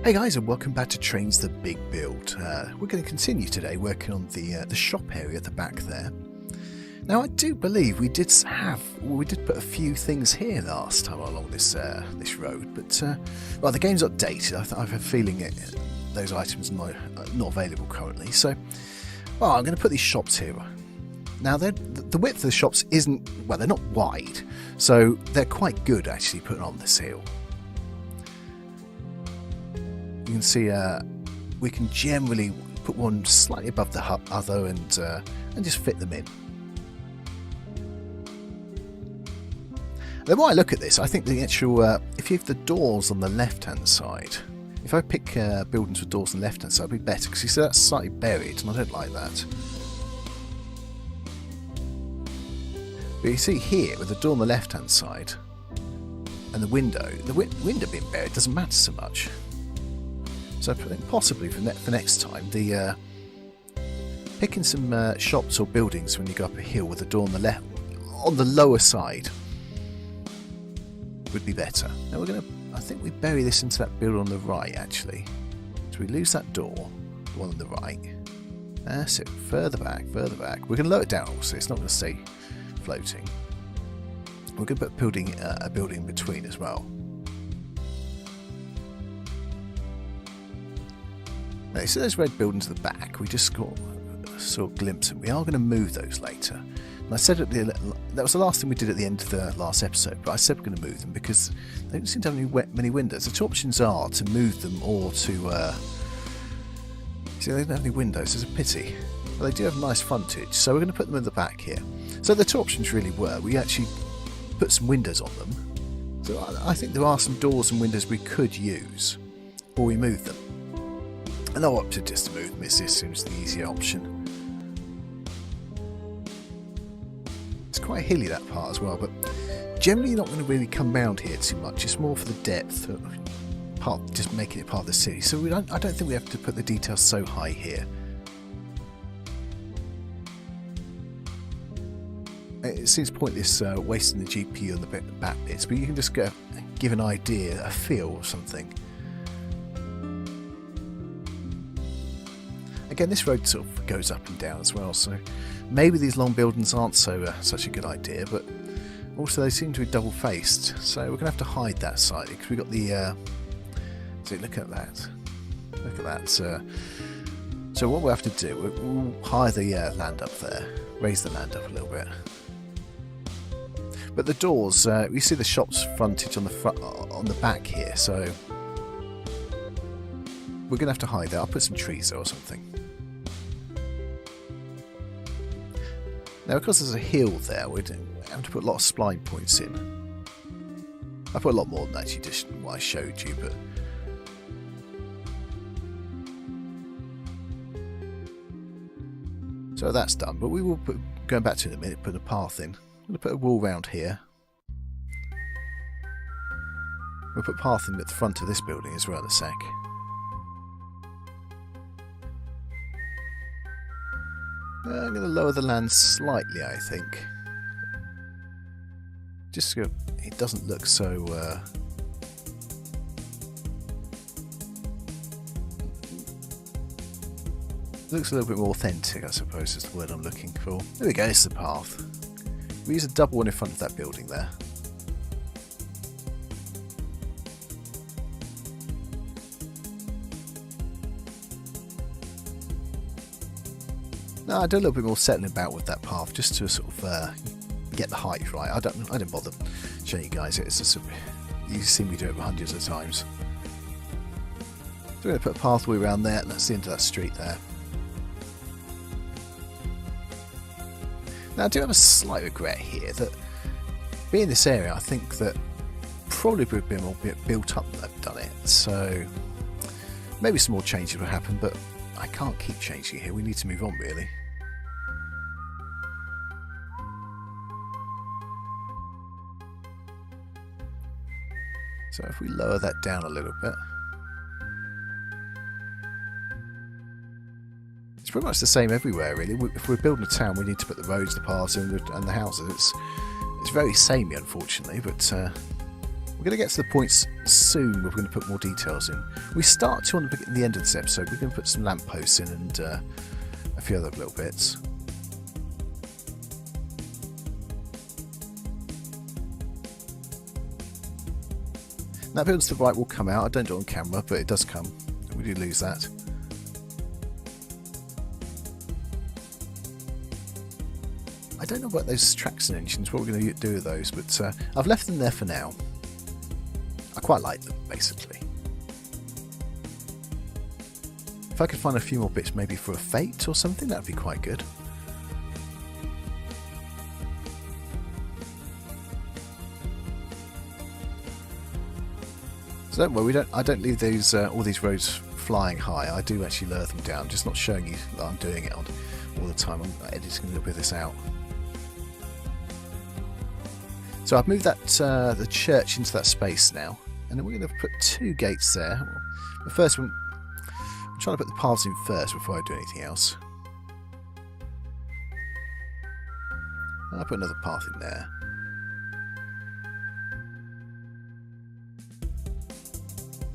Hey guys, and welcome back to Trainz The Big Build. We're going to continue today working on the shop area at the back there. Now I do believe we did put a few things here last time along this road, but well, the game's updated. I have a feeling those items are not available currently. So, well, I'm going to put these shops here. Now the width of the shops isn't, well, they're not wide, so they're quite good actually putting on this hill. You can see we can generally put one slightly above the other and just fit them in. The more I look at this, I think the actual if you have the doors on the left-hand side, if I pick buildings with doors on the left-hand side, it'd be better because you see that's slightly buried, and I don't like that. But you see here with the door on the left-hand side and the window being buried doesn't matter so much. So possibly for next time, picking some shops or buildings when you go up a hill with a door on the left, on the lower side, would be better. Now I think we bury this into that building on the right actually. So we lose that door, the one on the right. That's it. Further back. We're going to lower it down also. It's not going to stay floating. We're going to put a building in between as well. Now, you see those red buildings at the back? We just saw a glimpse of them. We are going to move those later. And I said that was the last thing we did at the end of the last episode, but I said we're going to move them because they don't seem to have many windows. The two options are to move them or to... see, they don't have any windows. It's a pity. But they do have nice frontage, so we're going to put them in the back here. So the two options really were, we actually put some windows on them. So I think there are some doors and windows we could use, or we move them. And I opted just to move them. This seems the easier option. It's quite hilly, that part as well, but generally you're not going to really come round here too much. It's more for the depth, just making it part of the city. So I don't think we have to put the details so high here. It seems pointless wasting the GPU on the back bits, but you can just give an idea, a feel or something. Again, this road sort of goes up and down as well, so maybe these long buildings aren't such a good idea, but also they seem to be double-faced, so we're going to have to hide that slightly because we've got the... see, look at that. So what we'll have to do, we'll hire the land up there, raise the land up a little bit. But the doors, you see the shop's frontage on the back here, so we're going to have to hide that. I'll put some trees there or something. Now, because there's a hill there, we're having to put a lot of spline points in. I put a lot more than actually just what I showed you, but so that's done. But we will going back to it in a minute, put a path in. I'm going to put a wall round here. We'll put a path in at the front of this building as well in a sec. I'm going to lower the land slightly, I think. Just so it doesn't look so... looks a little bit more authentic, I suppose is the word I'm looking for. There we go, it's the path. We use a double one in front of that building there. No, I do a little bit more settling about with that path just to sort of get the height right. I didn't bother showing you guys it. It's just you've seen me do it hundreds of times. So we're going to put a pathway around there, and that's the end of that street there. Now I do have a slight regret here that being in this area, I think that probably would have been more built up than I've done it. So maybe some more changes will happen, but I can't keep changing here. We need to move on, really. So if we lower that down a little bit, it's pretty much the same everywhere, really. If we're building a town, we need to put the roads, the paths, and the houses. It's very samey, unfortunately, but we're going going to get to the points soon where we're going to put more details in. We start to on the end of this episode. We're going to put some lampposts in and a few other little bits. That build to the right will come out. I don't do it on camera, but it does come. We do lose that. I don't know about those traction engines, what we're going to do with those, but I've left them there for now. I quite like them, basically. If I could find a few more bits maybe for a fate or something, that'd be quite good. So don't worry, I don't leave these all these roads flying high. I do actually lower them down, just not showing you that I'm doing it all the time. I'm editing a little bit of this out. So I've moved that the church into that space now, and then we're going to put 2 gates there. The first one, I'm trying to put the paths in first before I do anything else. I'll put another path in there.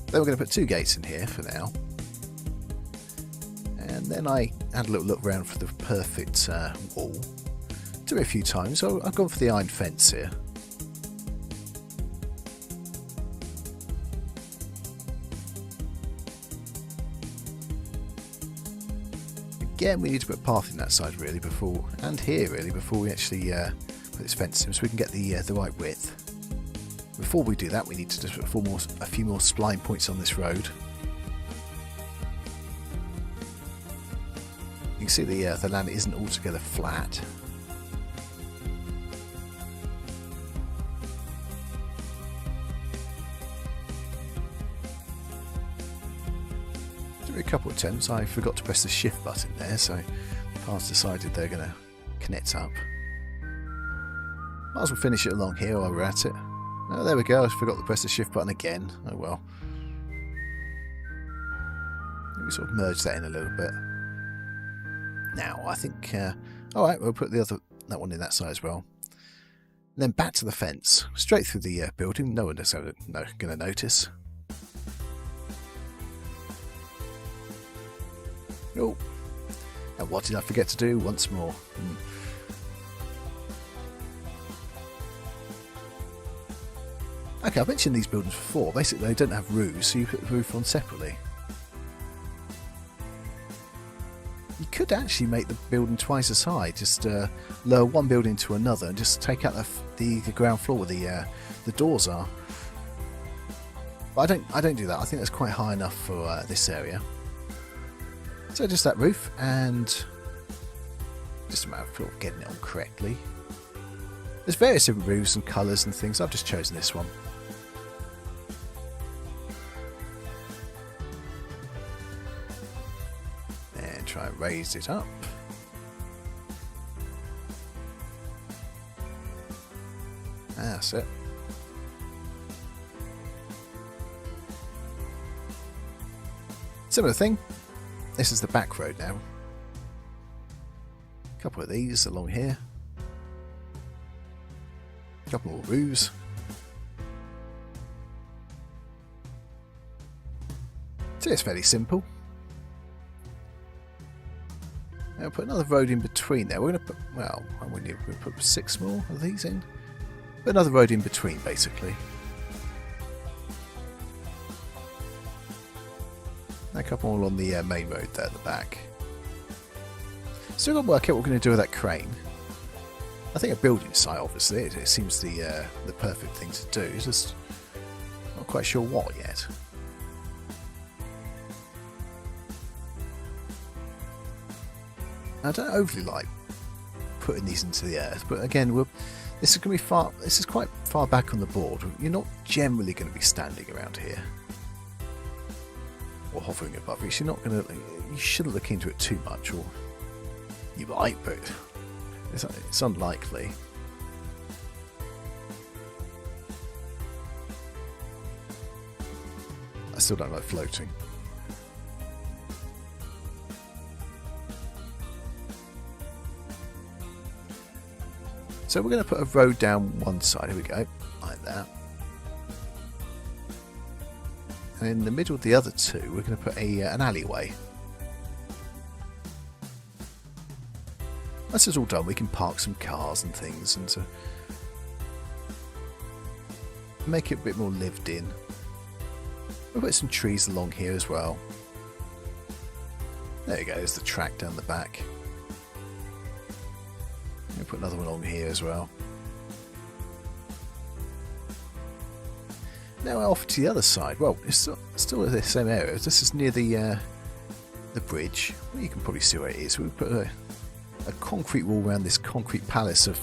Then we're going to put 2 gates in here for now. And then I had a little look around for the perfect wall. Do it a few times. So I've gone for the iron fence here. Again, we need to put a path in that side really before, and here really, before we actually put this fence in, so we can get the right width. Before we do that, we need to just put a few more spline points on this road. You can see the land isn't altogether flat. A couple of attempts, I forgot to press the shift button there, so the paths decided they're going to connect up. Might as well finish it along here while we're at it. Oh, there we go, I forgot to press the shift button again. Oh well. Maybe sort of merge that in a little bit. Now, I think... alright, we'll put that one in that side as well. And then back to the fence. Straight through the building, no one is going to notice. Oh, and what did I forget to do once more? Okay, I've mentioned these buildings before. Basically, they don't have roofs, so you put the roof on separately. You could actually make the building twice as high. Just lower one building to another and just take out the ground floor where the doors are. But I don't do that. I think that's quite high enough for this area. So just that roof, and just a matter of getting it on correctly. There's various different roofs and colours and things. I've just chosen this one. And try and raise it up. That's it. Similar thing. This is the back road now. A couple of these along here. A couple more roofs. So it's fairly simple. Now we'll put another road in between there. We're going to put, well, we're going to put 6 more of these in. Put another road in between, basically. A couple more on the main road there at the back. Still got to work out what we're going to do with that crane. I think a building site, obviously, it seems the perfect thing to do. It's just not quite sure what yet. I don't overly like putting these into the earth, but again, this is quite far back on the board. You're not generally going to be standing around here or hovering above it. You shouldn't look into it too much, or you might, but it's unlikely. I still don't like floating. So we're going to put a road down one side. Here we go, like that. And in the middle of the other two, we're going to put an alleyway. Once it's all done, we can park some cars and things and to make it a bit more lived in. We'll put some trees along here as well. There you go, there's the track down the back. We'll put another one along here as well. Now off to the other side. Well, it's still in the same area. This is near the bridge. Well, you can probably see where it is. We'll put a concrete wall around this concrete palace of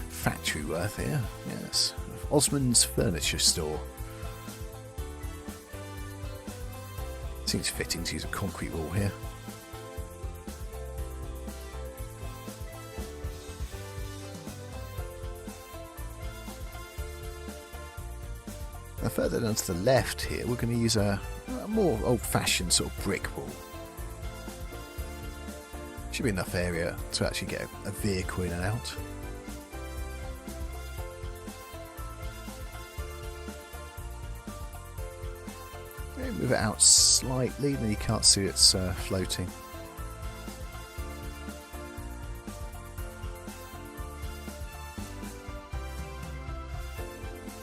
factory worth here. Yes, Osmond's Furniture Store. Seems fitting to use a concrete wall here. Now further down to the left here, we're going to use a more old-fashioned sort of brick wall. Should be enough area to actually get a vehicle in and out. Move it out slightly, then you can't see it's floating.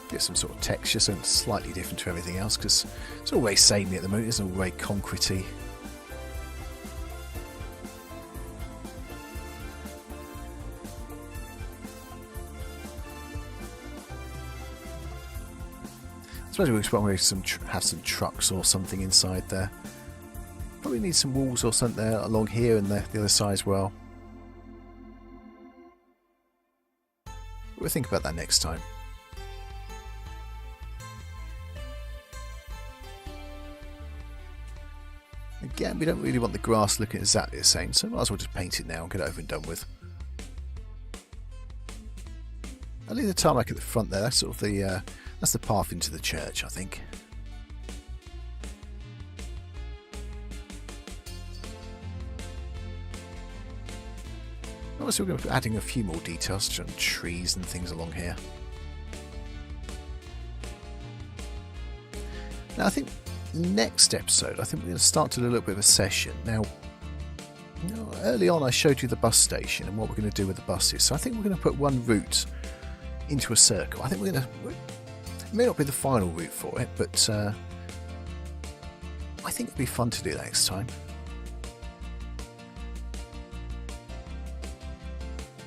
Get some sort of texture, something slightly different to everything else, because it's all very samey at the moment, it's all very concretey. I suppose we expect to have some trucks or something inside there. Probably need some walls or something there along here and the other side as well. We'll think about that next time. Again, we don't really want the grass looking exactly the same, so might as well just paint it now and get it over and done with. I'll leave the tarmac at the front there. That's sort of that's the path into the church, I think. Also, we're going to be adding a few more details to trees and things along here. Now, I think next episode, I think we're going to start to do a little bit of a session. Now, early on I showed you the bus station and what we're going to do with the buses, so I think we're going to put one route into a circle. I think we're going to... It may not be the final route for it, but I think it'd be fun to do that next time.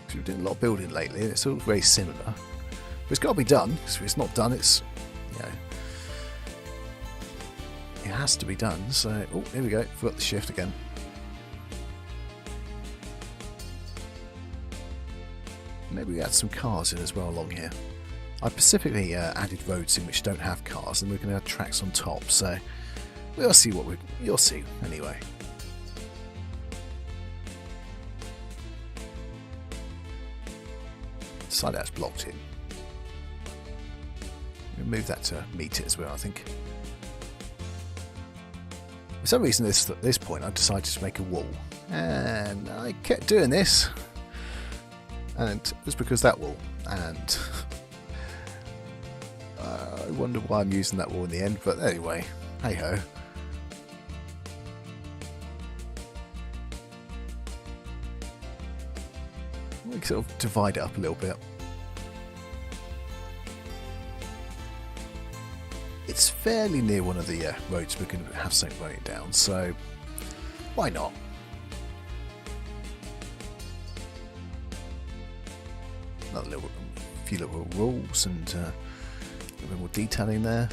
We've been doing a lot of building lately, and it's all very similar. But it's got to be done, because if it's not done, it's, you know, it has to be done. So, oh, here we go, forgot the shift again. Maybe we add some cars in as well along here. I specifically added roads in which don't have cars, and we're going to add tracks on top, so we'll see what you'll see anyway. Side out's blocked in. We'll move that to meet it as well, I think. For some reason at this point I decided to make a wall, and I kept doing this, and it was because that wall, and I wonder why I'm using that wall in the end, but anyway, hey ho. We can sort of divide it up a little bit. It's fairly near one of the roads we can have something running down, so why not? Another few little rules and a little bit more detailing there.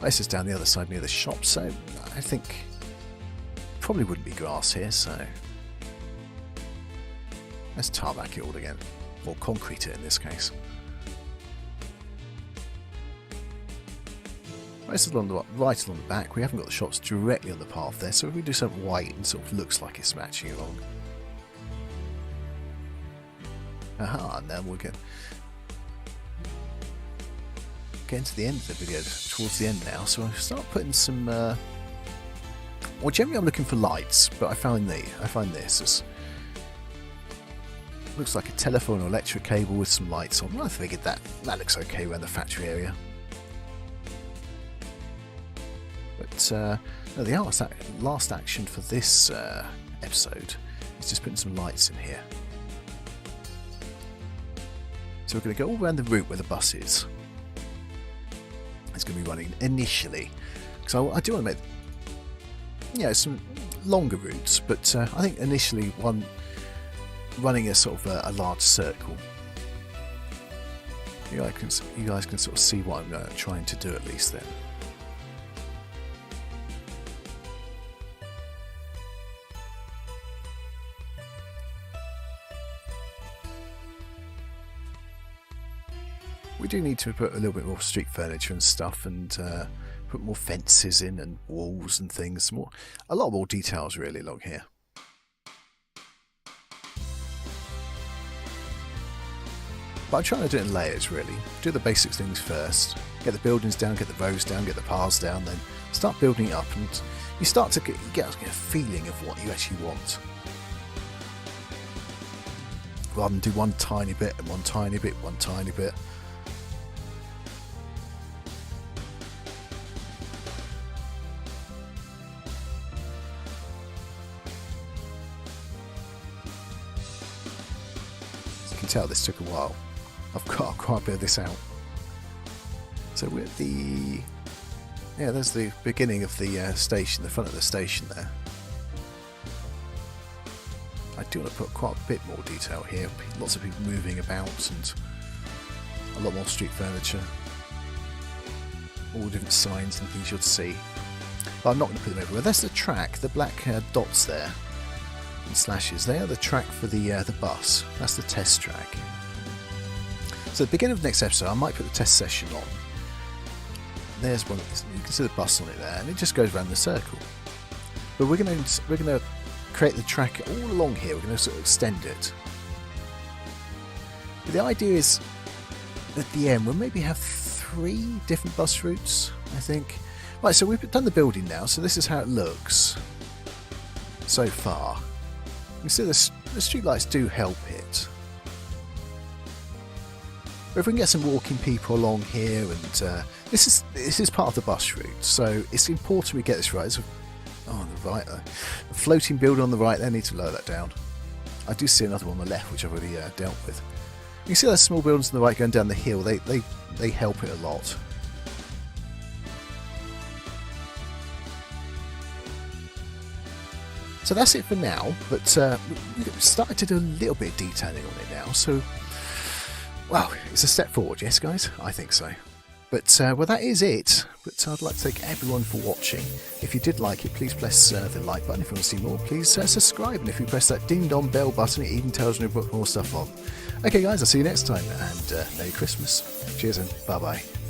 This is down the other side near the shop, so I think probably wouldn't be grass here, so let's tarmac it all again, or concrete it in this case. Right along the back, we haven't got the shops directly on the path there, so if we do something white and sort of looks like it's matching along. Aha, now we're getting to the end of the video, towards the end now, so I'll start putting some well, generally I'm looking for lights, but I find this as looks like a telephone or electric cable with some lights on. I figured that looks okay around the factory area. But no, the last action for this episode is just putting some lights in here. So we're going to go all around the route where the bus is. It's going to be running initially, because I do want to make some longer routes, but I think initially one running a sort of a large circle. You guys can sort of see what I'm trying to do at least then. We do need to put a little bit more street furniture and stuff, and put more fences in and walls and things. A lot more details really along here. But I'm trying to do it in layers really. Do the basic things first. Get the buildings down, get the roads down, get the paths down, then start building it up, and you start to get a feeling of what you actually want. Rather than do one tiny bit and one tiny bit, one tiny bit. As you can tell, this took a while. I've got quite a bit of this out. So we're at there's the beginning of the station, the front of the station there. I do want to put quite a bit more detail here. Lots of people moving about and a lot more street furniture. All different signs and things you'll see. But I'm not going to put them everywhere. That's the track, the black dots there and slashes. They are the track for the bus. That's the test track. So at the beginning of the next episode, I might put the test session on. There's one. You can see the bus on it there, and it just goes around the circle. But we're going to create the track all along here. We're going to sort of extend it. But the idea is, at the end, we'll maybe have 3 different bus routes, I think. Right, so we've done the building now, so this is how it looks so far. You can see the streetlights do help it. But if we can get some walking people along here, and this is part of the bus route, so it's important we get this right. On the right, a floating building on the right. They need to lower that down. I do see another one on the left, which I've already dealt with. You can see those small buildings on the right going down the hill. They help it a lot. So that's it for now. But we've started to do a little bit of detailing on it now. So. Well, it's a step forward, yes guys? I think so. But, well, that is it. But I'd like to thank everyone for watching. If you did like it, please press the like button. If you want to see more, please subscribe. And if you press that ding-dong bell button, it even tells me to put more stuff on. Okay guys, I'll see you next time. And Merry Christmas. Cheers and bye-bye.